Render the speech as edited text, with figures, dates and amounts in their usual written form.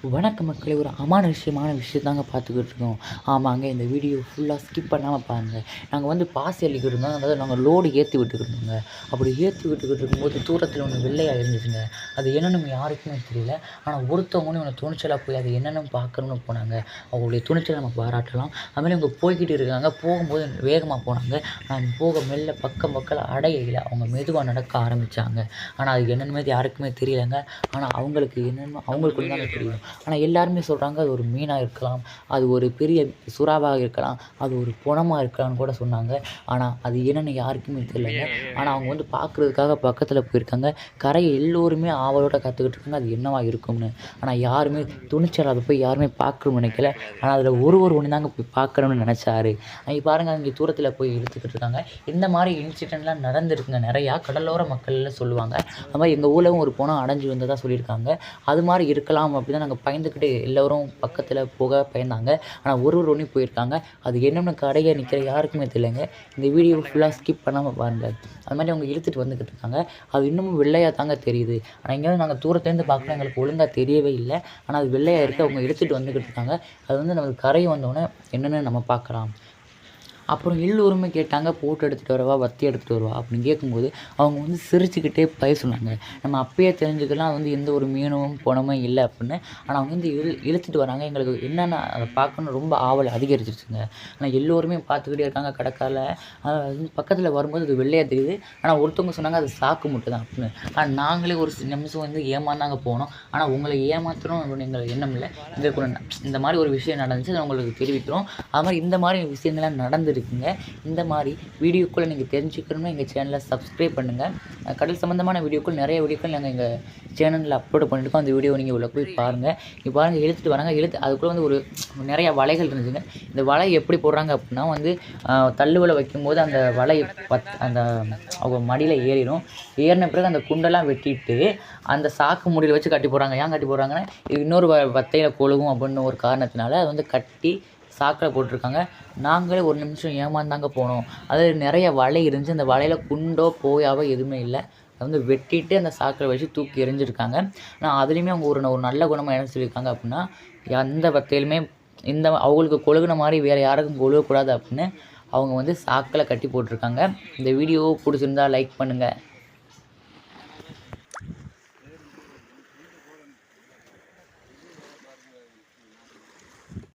வணக்க மக்களே, ஒரு அமானுஷ்யமான விஷயத்தாங்க பார்த்துக்கிட்டு இருக்கோம். ஆமாங்க, இந்த வீடியோ ஃபுல்லாக ஸ்கிப் பண்ணாமல் பாருங்கள். நாங்கள் வந்து பாசி அள்ளிக்கிட்டு இருந்தோம். அதாவது நாங்கள் லோடு ஏற்றி விட்டுக்கிட்டு இருந்தோங்க. அப்படி ஏற்றி விட்டுக்கிட்டு இருக்கும்போது தூரத்தில் ஒன்று வெள்ளையாக இருந்துச்சுங்க. அது என்னென்னு யாருக்குமே தெரியல. ஆனால் ஒருத்தவங்கன்னு இவனை துணிச்சலாக போய் அது என்னென்னு பார்க்கணுன்னு போனாங்க. அவங்களுடைய துணிச்சலை நம்ம பாராட்டலாம். அதுமாதிரி அவங்க போய்கிட்டு இருக்காங்க. போகும்போது வேகமாக போனாங்க. நான் போக மெல்ல பக்கம் அடையல. அவங்க மெதுவாக நடக்க ஆரம்பித்தாங்க. ஆனால் அது என்னென்னு யாருக்குமே தெரியலைங்க. ஆனால் அவங்களுக்கு என்னென்னு அவங்களுக்கு தாங்க தெரியும். ஆனால் எல்லாருமே சொல்கிறாங்க, அது ஒரு மீனாக இருக்கலாம், அது ஒரு பெரிய சுறாவாக இருக்கலாம், அது ஒரு புனமாக இருக்கலாம்னு கூட சொன்னாங்க. ஆனால் அது என்னென்னு யாருக்குமே தெரியலைங்க. ஆனால் அவங்க வந்து பார்க்குறதுக்காக பக்கத்தில் போயிருக்காங்க. கரையை எல்லோருமே ஆவலோட காத்துக்கிட்டு இருக்காங்க, அது என்னவா இருக்கும்னு. ஆனால் யாருமே துணிச்சல் அதை போய் யாருமே பார்க்கணும்னு நினைக்கல. ஆனால் அதில் ஒருவர் ஒன்று தாங்க போய் பார்க்கணும்னு நினச்சாரு. அங்கே பாருங்கள், அங்கே தூரத்தில் போய் இழுத்துக்கிட்டு இருக்காங்க. இந்த மாதிரி இன்சிடெண்ட்லாம் நடந்திருக்குங்க நிறையா. கடலோர மக்கள்லாம் சொல்லுவாங்க. அது மாதிரி எங்கள் ஊர்லவும் ஒரு புனம் அடைஞ்சு வந்ததாக சொல்லியிருக்காங்க. அது மாதிரி இருக்கலாம் அப்படி தான் நாங்கள் பயந்துக்கிட்டு எல்லோரும் பக்கத்தில் போக பயந்தாங்க. ஆனால் ஒன்றும் போயிருக்காங்க. அது என்னென்னு கடையை நிற்கிற யாருக்குமே தெரியலைங்க. இந்த வீடியோவை ஃபுல்லாக ஸ்கிப் பண்ணாமல் பாருங்கள். அது மாதிரி அவங்க இழுத்துட்டு வந்துக்கிட்டு இருக்காங்க. அது இன்னமும் வெள்ளையாக தாங்க தெரியுது. ஆனால் எங்கேயாவது நாங்கள் தூரத்துலேருந்து பார்க்கலாம், எங்களுக்கு ஒழுங்காக தெரியவே இல்லை. ஆனால் அது வெள்ளையாக இருக்குது. அவங்க இழுத்துட்டு வந்துக்கிட்டு இருக்காங்க. அது வந்து நமக்கு கரை வந்தோடனே என்னென்னு நம்ம பார்க்கலாம். அப்புறம் எல்லோருமே கேட்டாங்க, போட்டு எடுத்துகிட்டு வரவா, வத்தி எடுத்துகிட்டு வருவா அப்படின்னு கேட்கும்போது அவங்க வந்து சிரிச்சுக்கிட்டே சொன்னாங்க. நம்ம அப்பயே தெரிஞ்சுக்கலாம் அது வந்து எந்த ஒரு மீனும் புனமும் இல்லை அப்படின்னு. ஆனால் அவங்க வந்து இழுத்துட்டு வராங்க. எங்களுக்கு என்னென்ன அதை பார்க்கணுன்னு ரொம்ப ஆவல் அதிகரிச்சிருச்சுங்க. ஆனால் எல்லோருமே பார்த்துக்கிட்டே இருக்காங்க. கடற்கரையில் பக்கத்தில் வரும்போது அது வெள்ளையாக தெரியுது. ஆனால் ஒருத்தவங்க சொன்னாங்க அது சாக்கு முட்டை தான் அப்படின்னு. ஆனால் நாங்களே ஒரு நிமிஷம் வந்து ஏமாந்தாங்க போனோம். ஆனால் உங்களை ஏமாற்றணும் அப்படின்னு எங்களுக்கு எண்ணம் இல்லை. இந்த மாதிரி ஒரு விஷயம் நடந்துச்சு, அதை உங்களுக்கு தெரிவிக்கிறோம். அது மாதிரி இந்த மாதிரி விஷயங்கள்லாம் நடந்துருக்குங்க. இந்த மாதிரி வீடியோக்களை நீங்கள் தெரிஞ்சுக்கணும்னா எங்கள் சேனலை சப்ஸ்கிரைப் பண்ணுங்கள். கடல் சம்மந்தமான வீடியோக்கள் நிறைய வீடியோக்கள் நாங்கள் எங்கள் சேனலில் அப்லோட் பண்ணியிருக்கோம். அந்த வீடியோ நீங்கள் உள்ள போய் பாருங்கள். இப்போ பாருங்கள், இழுத்துட்டு வராங்க. அதுக்குள்ளே வந்து ஒரு நிறைய வலைகள் இருந்துச்சுங்க. இந்த வலை எப்படி போடுறாங்க அப்படின்னா வந்து தள்ளுவலை வைக்கும்போது அந்த வலை அந்த அவங்க மடியில் ஏறிடும். ஏறின பிறகு அந்த குண்டெல்லாம் வெட்டிட்டு அந்த சாக்கு முடியில் வச்சு கட்டி போடுறாங்க. ஏன் கட்டி போடுறாங்கன்னா, இது இன்னொரு வத்தையில் கொழுகும் அப்படின்னு ஒரு காரணத்தினால அதை வந்து கட்டி சாக்கில் போட்டிருக்காங்க. நாங்களே ஒரு நிமிஷம் ஏமாந்தாங்க போனோம். அதாவது நிறைய வலை இருந்துச்சு. அந்த வலையில் குண்டோ போயாவோ எதுவுமே இல்லை. அதை வந்து வெட்டிட்டு அந்த சாக்கில் வச்சு தூக்கி எறிஞ்சிருக்காங்க. ஆனால் அதுலேயுமே அவங்க ஒரு நல்ல குணமாக என்ன சொல்லியிருக்காங்க அப்படின்னா, எந்த வத்தையிலுமே அவங்களுக்கு கொழுகுன மாதிரி வேறு யாருக்கும் கொழுகக்கூடாது அப்படின்னு அவங்க வந்து சாக்கில் கட்டி போட்டிருக்காங்க. இந்த வீடியோ பிடிச்சிருந்தா லைக் பண்ணுங்கள்.